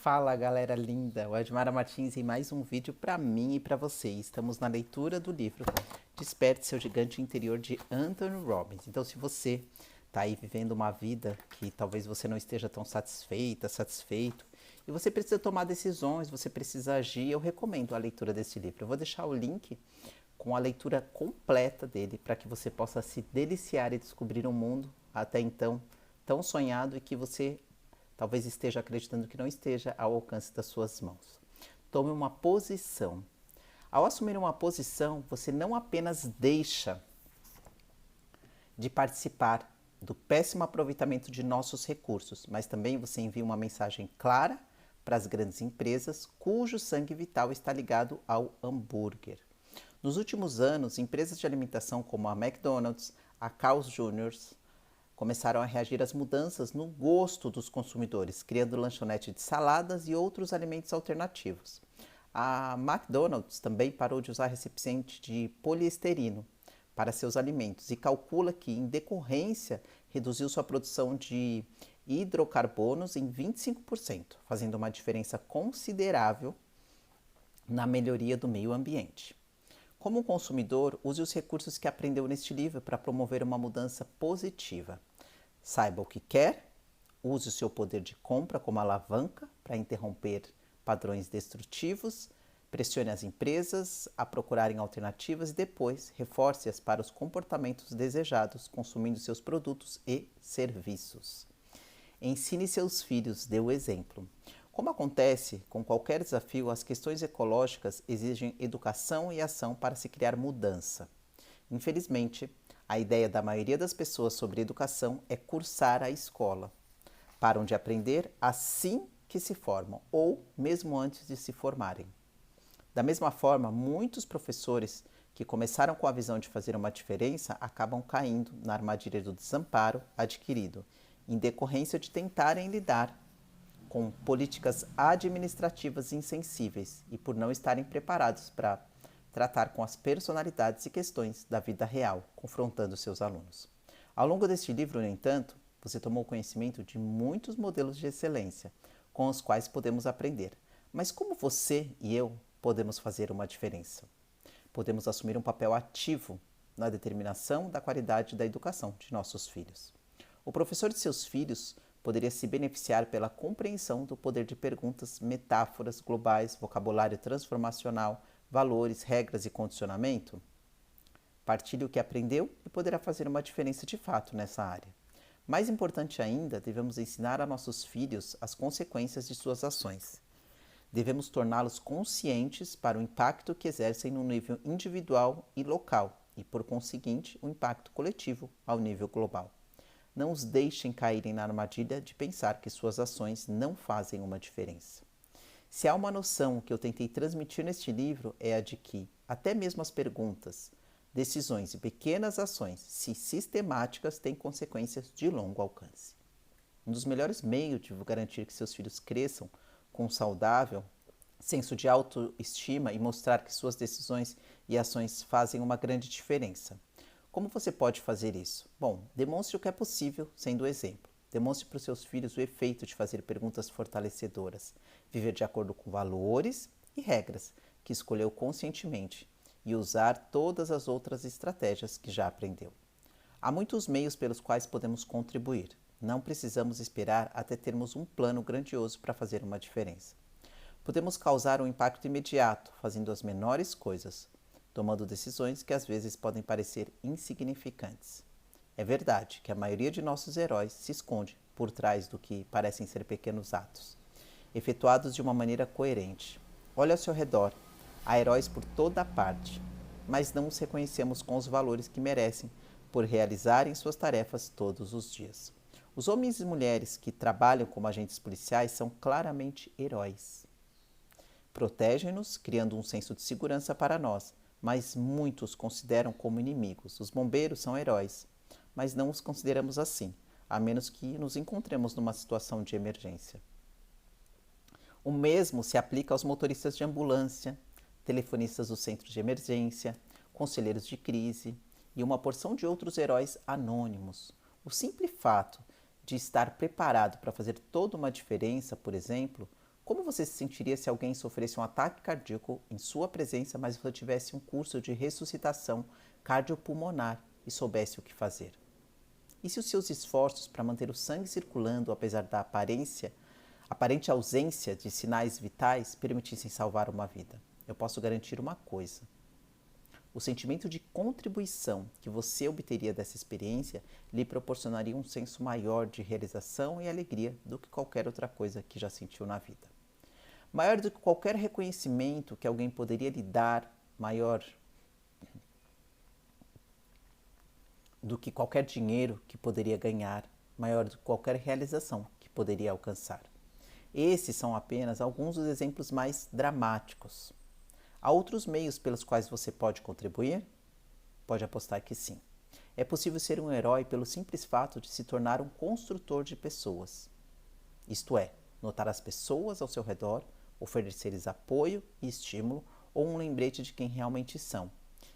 Fala galera linda, o Admara Martins em mais um vídeo para mim e para você. Estamos na leitura do livro Desperte Seu Gigante Interior de Anthony Robbins. Então se você está aí vivendo uma vida que talvez você não esteja tão satisfeito, e você precisa tomar decisões, você precisa agir, eu recomendo a leitura desse livro. Eu vou deixar o link com a leitura completa dele para que você possa se deliciar e descobrir um mundo até então tão sonhado e que você talvez esteja acreditando que não esteja ao alcance das suas mãos. Tome uma posição. Ao assumir uma posição, você não apenas deixa de participar do péssimo aproveitamento de nossos recursos, mas também você envia uma mensagem clara para as grandes empresas cujo sangue vital está ligado ao hambúrguer. Nos últimos anos, empresas de alimentação como a McDonald's, a Carl's Jr., começaram a reagir às mudanças no gosto dos consumidores, criando lanchonete de saladas e outros alimentos alternativos. A McDonald's também parou de usar recipiente de poliesterino para seus alimentos e calcula que, em decorrência, reduziu sua produção de hidrocarbonos em 25%, fazendo uma diferença considerável na melhoria do meio ambiente. Como consumidor, use os recursos que aprendeu neste livro para promover uma mudança positiva. Saiba o que quer, use o seu poder de compra como alavanca para interromper padrões destrutivos, pressione as empresas a procurarem alternativas e depois reforce-as para os comportamentos desejados consumindo seus produtos e serviços. Ensine seus filhos, dê o exemplo. Como acontece com qualquer desafio, as questões ecológicas exigem educação e ação para se criar mudança. Infelizmente, a ideia da maioria das pessoas sobre educação é cursar a escola. Param de aprender assim que se formam, ou mesmo antes de se formarem. Da mesma forma, muitos professores que começaram com a visão de fazer uma diferença acabam caindo na armadilha do desamparo adquirido, em decorrência de tentarem lidar com políticas administrativas insensíveis e por não estarem preparados para tratar com as personalidades e questões da vida real, confrontando seus alunos. Ao longo deste livro, no entanto, você tomou conhecimento de muitos modelos de excelência com os quais podemos aprender. Mas como você e eu podemos fazer uma diferença? Podemos assumir um papel ativo na determinação da qualidade da educação de nossos filhos. O professor de seus filhos poderia se beneficiar pela compreensão do poder de perguntas, metáforas globais, vocabulário transformacional, valores, regras e condicionamento? Partilhe o que aprendeu e poderá fazer uma diferença de fato nessa área. Mais importante ainda, devemos ensinar a nossos filhos as consequências de suas ações. Devemos torná-los conscientes para o impacto que exercem no nível individual e local e, por conseguinte, o impacto coletivo ao nível global. Não os deixem caírem na armadilha de pensar que suas ações não fazem uma diferença. Se há uma noção que eu tentei transmitir neste livro é a de que, até mesmo as perguntas, decisões e pequenas ações, se sistemáticas, têm consequências de longo alcance. Um dos melhores meios de garantir que seus filhos cresçam com um saudável senso de autoestima e mostrar que suas decisões e ações fazem uma grande diferença. Como você pode fazer isso? Bom, demonstre o que é possível sendo o exemplo. Demonstre para os seus filhos o efeito de fazer perguntas fortalecedoras, viver de acordo com valores e regras que escolheu conscientemente e usar todas as outras estratégias que já aprendeu. Há muitos meios pelos quais podemos contribuir. Não precisamos esperar até termos um plano grandioso para fazer uma diferença. Podemos causar um impacto imediato, fazendo as menores coisas, tomando decisões que às vezes podem parecer insignificantes. É verdade que a maioria de nossos heróis se esconde por trás do que parecem ser pequenos atos, efetuados de uma maneira coerente. Olhe ao seu redor, há heróis por toda parte, mas não os reconhecemos com os valores que merecem por realizarem suas tarefas todos os dias. Os homens e mulheres que trabalham como agentes policiais são claramente heróis. Protegem-nos, criando um senso de segurança para nós, mas muitos consideram como inimigos. Os bombeiros são heróis, mas não os consideramos assim, a menos que nos encontremos numa situação de emergência. O mesmo se aplica aos motoristas de ambulância, telefonistas do centro de emergência, conselheiros de crise e uma porção de outros heróis anônimos. O simples fato de estar preparado para fazer toda uma diferença, por exemplo, Como você se sentiria se alguém sofresse um ataque cardíaco em sua presença, mas você tivesse um curso de ressuscitação cardiopulmonar e soubesse o que fazer? E se os seus esforços para manter o sangue circulando, apesar da aparente ausência de sinais vitais, permitissem salvar uma vida? Eu posso garantir uma coisa: o sentimento de contribuição que você obteria dessa experiência lhe proporcionaria um senso maior de realização e alegria do que qualquer outra coisa que já sentiu na vida. Maior do que qualquer reconhecimento que alguém poderia lhe dar, maior do que qualquer dinheiro que poderia ganhar, maior do que qualquer realização que poderia alcançar. Esses são apenas alguns dos exemplos mais dramáticos. Há outros meios pelos quais você pode contribuir? Pode apostar que sim. É possível ser um herói pelo simples fato de se tornar um construtor de pessoas. Isto é, notar as pessoas ao seu redor, oferecer-lhes apoio e estímulo ou um lembrete de quem realmente são.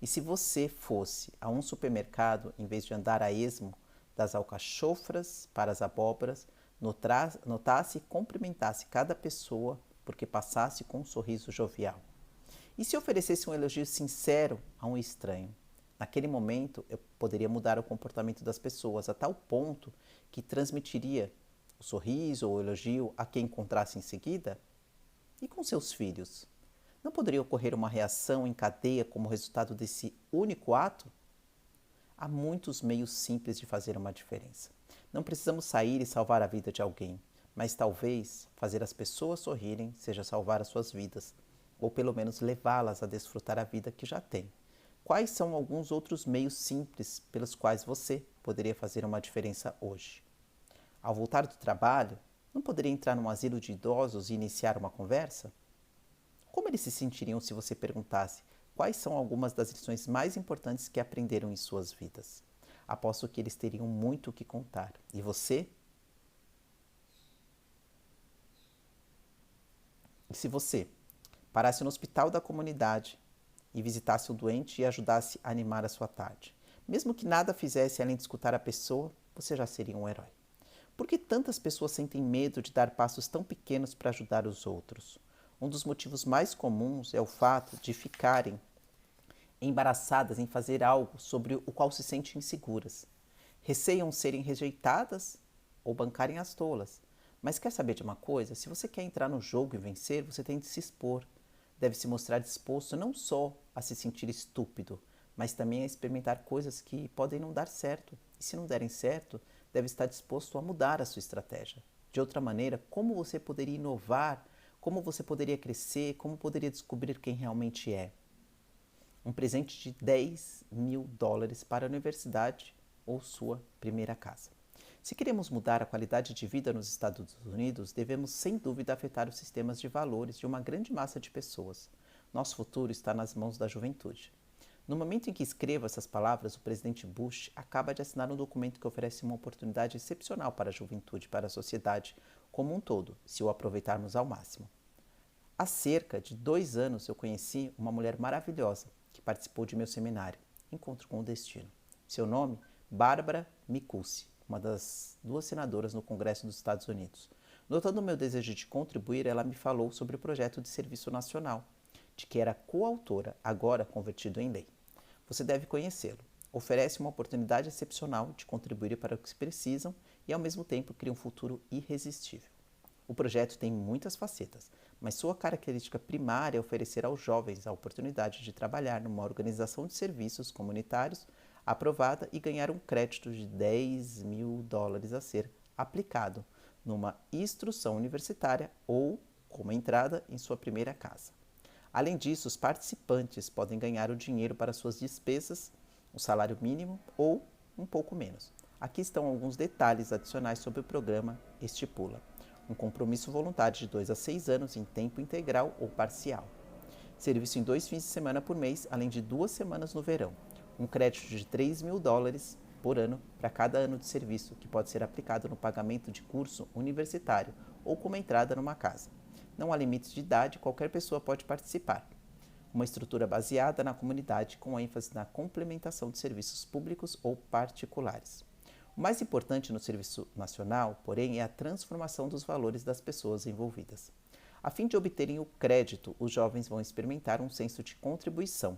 E se você fosse a um supermercado, em vez de andar a esmo das alcachofras para as abóboras, notasse e cumprimentasse cada pessoa porque passasse com um sorriso jovial? E se oferecesse um elogio sincero a um estranho? Naquele momento, eu poderia mudar o comportamento das pessoas a tal ponto que transmitiria o sorriso ou o elogio a quem encontrasse em seguida? E com seus filhos? Não poderia ocorrer uma reação em cadeia como resultado desse único ato? Há muitos meios simples de fazer uma diferença. Não precisamos sair e salvar a vida de alguém, mas talvez fazer as pessoas sorrirem seja salvar as suas vidas, ou pelo menos levá-las a desfrutar a vida que já têm. Quais são alguns outros meios simples pelos quais você poderia fazer uma diferença hoje? Ao voltar do trabalho, não poderia entrar num asilo de idosos e iniciar uma conversa? Como eles se sentiriam se você perguntasse quais são algumas das lições mais importantes que aprenderam em suas vidas? Aposto que eles teriam muito o que contar. E você? E se você parasse no hospital da comunidade e visitasse o doente e ajudasse a animar a sua tarde? Mesmo que nada fizesse além de escutar a pessoa, você já seria um herói. Por que tantas pessoas sentem medo de dar passos tão pequenos para ajudar os outros? Um dos motivos mais comuns é o fato de ficarem embaraçadas em fazer algo sobre o qual se sentem inseguras. Receiam serem rejeitadas ou bancarem as tolas. Mas quer saber de uma coisa? Se você quer entrar no jogo e vencer, você tem de se expor. Deve se mostrar disposto não só a se sentir estúpido, mas também a experimentar coisas que podem não dar certo. E se não derem certo, deve estar disposto a mudar a sua estratégia. De outra maneira, como você poderia inovar? Como você poderia crescer? Como poderia descobrir quem realmente é? Um presente de $10.000 para a universidade ou sua primeira casa. Se queremos mudar a qualidade de vida nos Estados Unidos, devemos sem dúvida afetar os sistemas de valores de uma grande massa de pessoas. Nosso futuro está nas mãos da juventude. No momento em que escrevo essas palavras, o presidente Bush acaba de assinar um documento que oferece uma oportunidade excepcional para a juventude e para a sociedade como um todo, se o aproveitarmos ao máximo. Há cerca de 2 anos eu conheci uma mulher maravilhosa que participou de meu seminário, Encontro com o Destino. Seu nome, Barbara Mikucci, uma das 2 senadoras no Congresso dos Estados Unidos. Notando o meu desejo de contribuir, ela me falou sobre o projeto de serviço nacional, de que era coautora, agora convertido em lei. Você deve conhecê-lo. Oferece uma oportunidade excepcional de contribuir para os que precisam e, ao mesmo tempo, cria um futuro irresistível. O projeto tem muitas facetas, mas sua característica primária é oferecer aos jovens a oportunidade de trabalhar numa organização de serviços comunitários aprovada e ganhar um crédito de $10.000 a ser aplicado numa instrução universitária ou como entrada em sua primeira casa. Além disso, os participantes podem ganhar o dinheiro para suas despesas, o salário mínimo ou um pouco menos. Aqui estão alguns detalhes adicionais sobre o programa estipula: um compromisso voluntário de 2 a 6 anos em tempo integral ou parcial. Serviço em 2 fins de semana por mês, além de 2 semanas no verão. Um crédito de $3.000 por ano para cada ano de serviço, que pode ser aplicado no pagamento de curso universitário ou como entrada numa casa. Não há limites de idade, qualquer pessoa pode participar. Uma estrutura baseada na comunidade com ênfase na complementação de serviços públicos ou particulares. O mais importante no serviço nacional, porém, é a transformação dos valores das pessoas envolvidas. A fim de obterem o crédito, os jovens vão experimentar um senso de contribuição,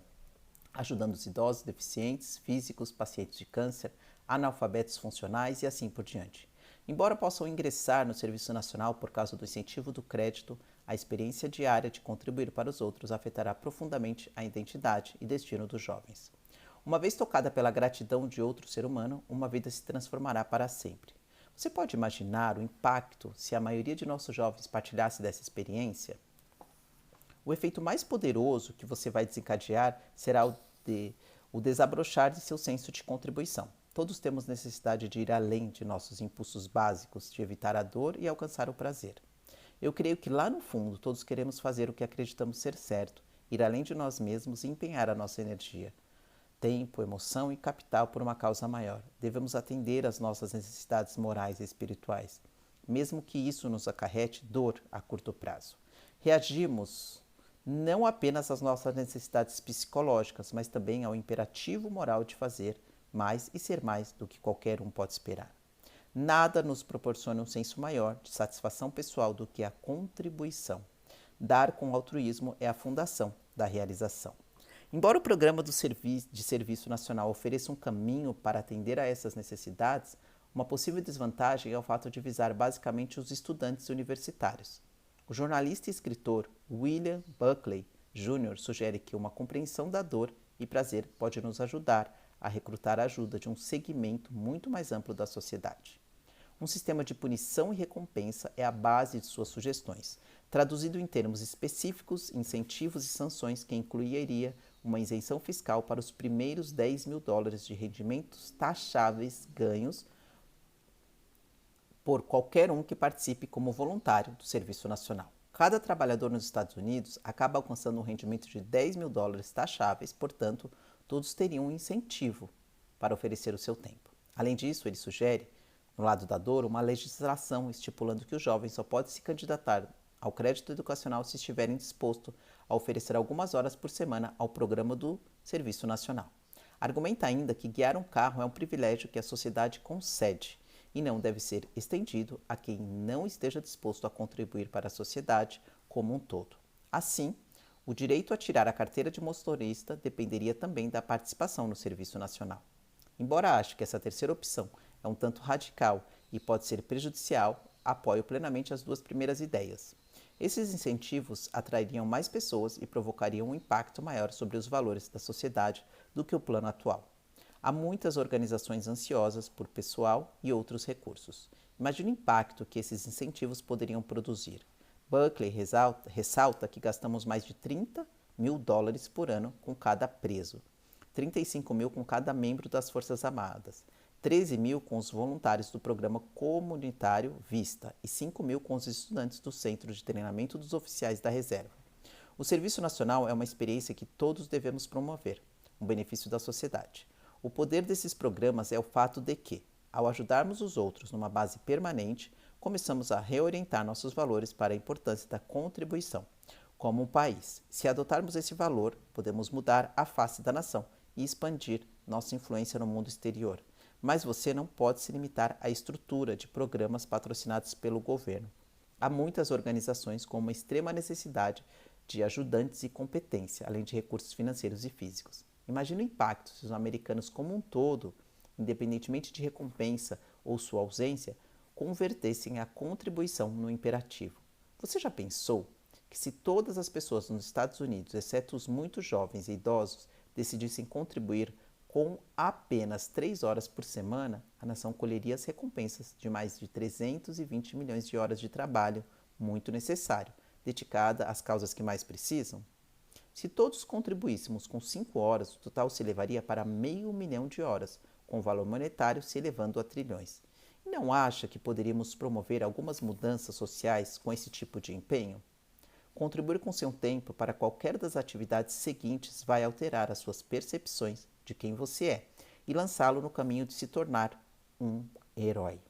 ajudando os idosos, deficientes, físicos, pacientes de câncer, analfabetos funcionais e assim por diante. Embora possam ingressar no Serviço Nacional por causa do incentivo do crédito, a experiência diária de contribuir para os outros afetará profundamente a identidade e destino dos jovens. Uma vez tocada pela gratidão de outro ser humano, uma vida se transformará para sempre. Você pode imaginar o impacto se a maioria de nossos jovens partilhasse dessa experiência? O efeito mais poderoso que você vai desencadear será o desabrochar de seu senso de contribuição. Todos temos necessidade de ir além de nossos impulsos básicos, de evitar a dor e alcançar o prazer. Eu creio que lá no fundo todos queremos fazer o que acreditamos ser certo, ir além de nós mesmos e empenhar a nossa energia, tempo, emoção e capital por uma causa maior. Devemos atender às nossas necessidades morais e espirituais, mesmo que isso nos acarrete dor a curto prazo. Reagimos não apenas às nossas necessidades psicológicas, mas também ao imperativo moral de fazer mais e ser mais do que qualquer um pode esperar. Nada nos proporciona um senso maior de satisfação pessoal do que a contribuição. Dar com altruísmo é a fundação da realização. Embora o programa de Serviço Nacional ofereça um caminho para atender a essas necessidades, uma possível desvantagem é o fato de visar basicamente os estudantes universitários. O jornalista e escritor William Buckley Jr. sugere que uma compreensão da dor e prazer pode nos ajudar a recrutar a ajuda de um segmento muito mais amplo da sociedade. Um sistema de punição e recompensa é a base de suas sugestões, traduzido em termos específicos, incentivos e sanções que incluiria uma isenção fiscal para os primeiros $10.000 de rendimentos taxáveis ganhos por qualquer um que participe como voluntário do Serviço Nacional. Cada trabalhador nos Estados Unidos acaba alcançando um rendimento de $10.000 taxáveis, portanto, todos teriam um incentivo para oferecer o seu tempo. Além disso, ele sugere, no lado da dor, uma legislação estipulando que os jovens só podem se candidatar ao crédito educacional se estiverem dispostos a oferecer algumas horas por semana ao programa do Serviço Nacional. Argumenta ainda que guiar um carro é um privilégio que a sociedade concede e não deve ser estendido a quem não esteja disposto a contribuir para a sociedade como um todo. Assim, o direito a tirar a carteira de motorista dependeria também da participação no Serviço Nacional. Embora ache que essa terceira opção é um tanto radical e pode ser prejudicial, apoio plenamente as duas primeiras ideias. Esses incentivos atrairiam mais pessoas e provocariam um impacto maior sobre os valores da sociedade do que o plano atual. Há muitas organizações ansiosas por pessoal e outros recursos. Imagine o impacto que esses incentivos poderiam produzir. Buckley ressalta que gastamos mais de $30.000 por ano com cada preso, 35 mil com cada membro das Forças Armadas, 13 mil com os voluntários do programa comunitário Vista e 5 mil com os estudantes do Centro de Treinamento dos Oficiais da Reserva. O Serviço Nacional é uma experiência que todos devemos promover, um benefício da sociedade. O poder desses programas é o fato de que, ao ajudarmos os outros numa base permanente, começamos a reorientar nossos valores para a importância da contribuição. Como um país, se adotarmos esse valor, podemos mudar a face da nação e expandir nossa influência no mundo exterior. Mas você não pode se limitar à estrutura de programas patrocinados pelo governo. Há muitas organizações com uma extrema necessidade de ajudantes e competência, além de recursos financeiros e físicos. Imagine o impacto se os americanos como um todo, independentemente de recompensa ou sua ausência, convertessem a contribuição no imperativo. Você já pensou que se todas as pessoas nos Estados Unidos, exceto os muito jovens e idosos, decidissem contribuir com apenas 3 horas por semana, a nação colheria as recompensas de mais de 320 milhões de horas de trabalho, muito necessário, dedicada às causas que mais precisam? Se todos contribuíssemos com 5 horas, o total se elevaria para 500 milhão de horas, com o valor monetário se elevando a trilhões. E não acha que poderíamos promover algumas mudanças sociais com esse tipo de empenho? Contribuir com seu tempo para qualquer das atividades seguintes vai alterar as suas percepções de quem você é e lançá-lo no caminho de se tornar um herói.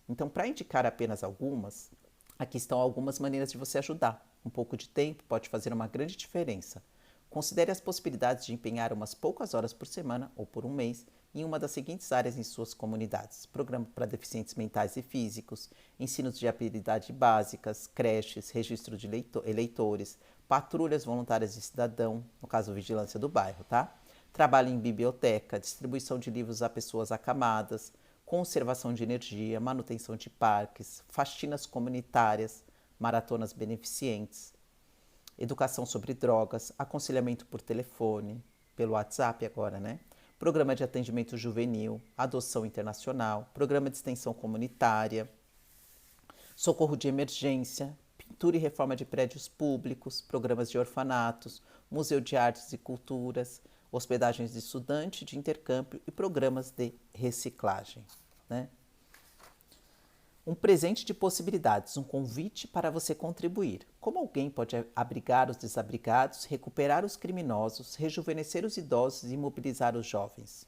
Então, para indicar apenas algumas, aqui estão algumas maneiras de você ajudar. Um pouco de tempo pode fazer uma grande diferença. Considere as possibilidades de empenhar umas poucas horas por semana ou por um mês em uma das seguintes áreas em suas comunidades: programa para deficientes mentais e físicos, ensinos de habilidades básicas, creches, registro de eleitores, patrulhas voluntárias de cidadão, no caso, vigilância do bairro, tá? Trabalho em biblioteca, distribuição de livros a pessoas acamadas, conservação de energia, manutenção de parques, faxinas comunitárias, maratonas beneficentes, educação sobre drogas, aconselhamento por telefone, pelo WhatsApp agora, né? Programa de atendimento juvenil, adoção internacional, programa de extensão comunitária, socorro de emergência, pintura e reforma de prédios públicos, programas de orfanatos, museu de artes e culturas, hospedagens de estudante, de intercâmbio e programas de reciclagem, né? Um presente de possibilidades, um convite para você contribuir. Como alguém pode abrigar os desabrigados, recuperar os criminosos, rejuvenescer os idosos e mobilizar os jovens?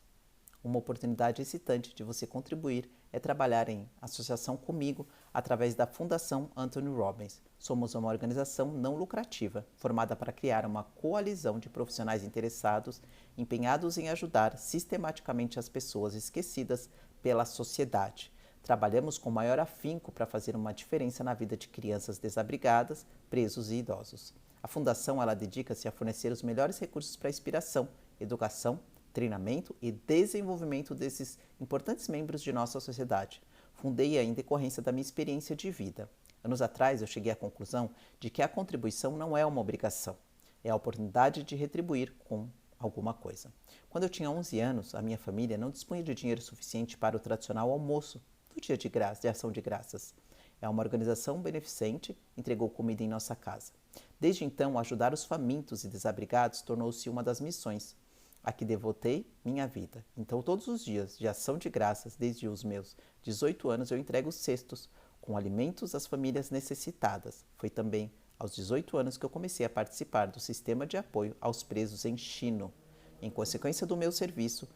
Uma oportunidade excitante de você contribuir é trabalhar em associação comigo através da Fundação Anthony Robbins. Somos uma organização não lucrativa, formada para criar uma coalizão de profissionais interessados, empenhados em ajudar sistematicamente as pessoas esquecidas pela sociedade. Trabalhamos com maior afinco para fazer uma diferença na vida de crianças desabrigadas, presos e idosos. A Fundação dedica-se a fornecer os melhores recursos para a inspiração, educação, treinamento e desenvolvimento desses importantes membros de nossa sociedade. Fundei-a em decorrência da minha experiência de vida. Anos atrás, eu cheguei à conclusão de que a contribuição não é uma obrigação, é a oportunidade de retribuir com alguma coisa. Quando eu tinha 11 anos, a minha família não dispunha de dinheiro suficiente para o tradicional almoço do dia de ação de graças. É uma organização beneficente, entregou comida em nossa casa. Desde então, ajudar os famintos e desabrigados tornou-se uma das missões a que devotei minha vida. Então, todos os dias de ação de graças, desde os meus 18 anos, eu entrego cestos com alimentos às famílias necessitadas. Foi também aos 18 anos que eu comecei a participar do sistema de apoio aos presos em Chino. Em consequência do meu serviço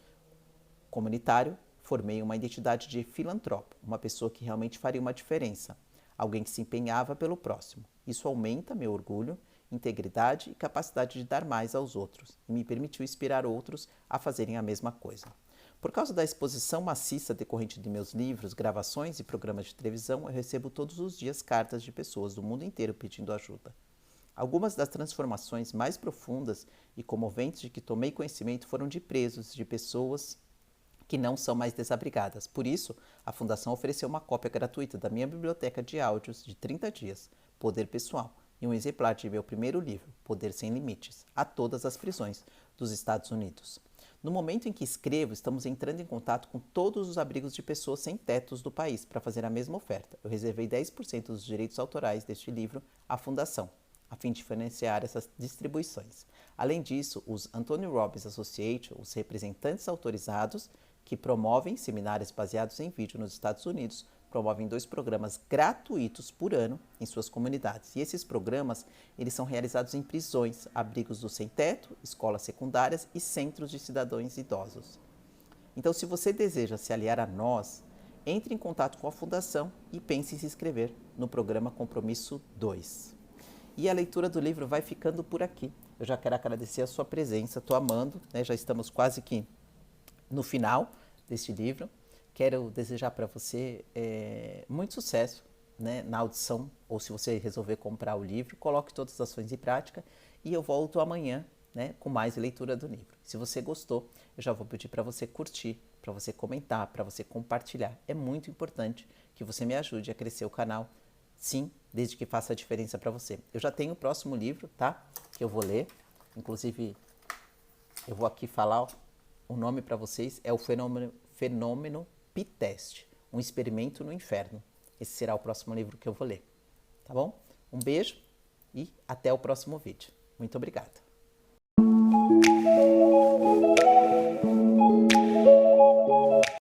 comunitário, formei uma identidade de filantropo, uma pessoa que realmente faria uma diferença, alguém que se empenhava pelo próximo. Isso aumenta meu orgulho, integridade e capacidade de dar mais aos outros, e me permitiu inspirar outros a fazerem a mesma coisa. Por causa da exposição maciça decorrente de meus livros, gravações e programas de televisão, eu recebo todos os dias cartas de pessoas do mundo inteiro pedindo ajuda. Algumas das transformações mais profundas e comoventes de que tomei conhecimento foram de presos, de pessoas que não são mais desabrigadas. Por isso, a Fundação ofereceu uma cópia gratuita da minha biblioteca de áudios de 30 dias, Poder Pessoal, e um exemplar de meu primeiro livro, Poder Sem Limites, a todas as prisões dos Estados Unidos. No momento em que escrevo, estamos entrando em contato com todos os abrigos de pessoas sem tetos do país para fazer a mesma oferta. Eu reservei 10% dos direitos autorais deste livro à Fundação, a fim de financiar essas distribuições. Além disso, os Anthony Robbins Association, os representantes autorizados, que promovem seminários baseados em vídeo nos Estados Unidos, promovem 2 programas gratuitos por ano em suas comunidades. E esses programas, eles são realizados em prisões, abrigos do sem-teto, escolas secundárias e centros de cidadãos idosos. Então, se você deseja se aliar a nós, entre em contato com a Fundação e pense em se inscrever no programa Compromisso 2. E a leitura do livro vai ficando por aqui. Eu já quero agradecer a sua presença, estou amando, né? Já estamos quase que no final deste livro. Quero desejar para você muito sucesso, né, na audição, ou se você resolver comprar o livro, coloque todas as ações em prática e eu volto amanhã, né, com mais leitura do livro. Se você gostou, eu já vou pedir para você curtir, para você comentar, para você compartilhar. É muito importante que você me ajude a crescer o canal, sim, desde que faça a diferença para você. Eu já tenho o próximo livro, tá, que eu vou ler, inclusive eu vou aqui falar o nome para vocês, é o Fenômeno P-Test, um experimento no inferno. Esse será o próximo livro que eu vou ler, tá bom? Um beijo e até o próximo vídeo. Muito obrigado.